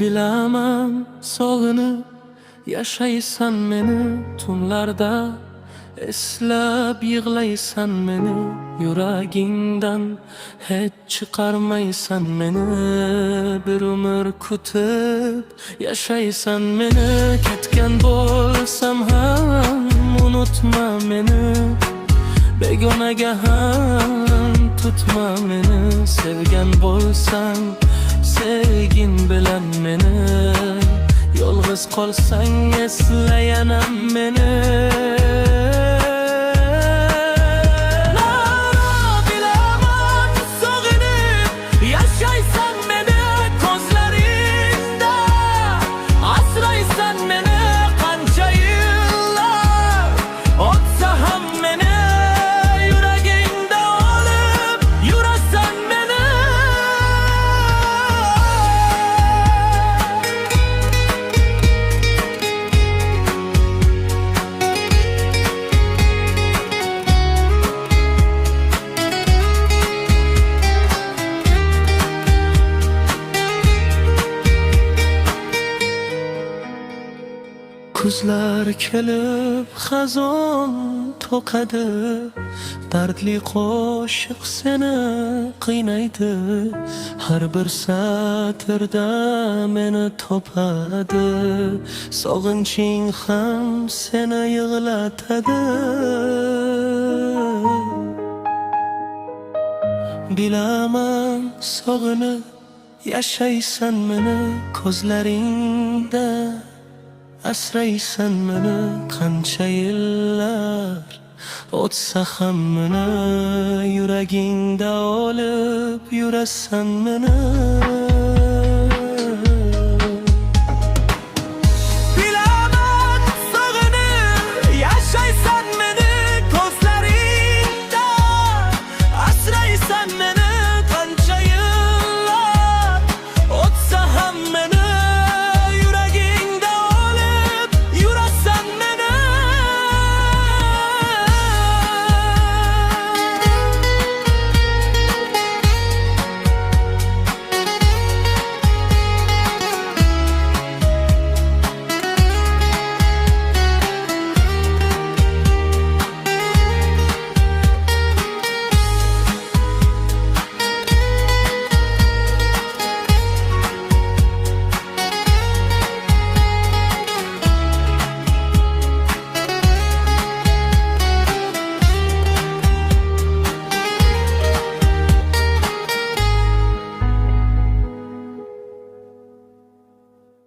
Bilaman sog'inib yashaysan meni, tunlarda eslab yig'laysan meni, yuragingdan hech chiqarmaysan meni. Bir umr kutib yashaysan meni, ketgan bo'lsam ham unutma meni, begonaga ham tutma meni. Sevgan bo'lsang sevgin bilan meni, yolg'iz qolsang esla yana meni. Bilaman sog'inib yashaysan meni, ko'zlaringda asraysan meni. Qancha yillar o'tsa ham meni, yuragingda olib yurasan meni. Kuzlar kelib xazon to'qadi, dardli qo'shiq seni qiynaydi. Har bir satrda meni topadi, sog'inching ham seni yig'latadi. Bilaman sog'inib yashaysan meni, ko'zlaringda asraysan meni. Qancha yillar o'tsa ham meni, yuragingda olib yurasan meni.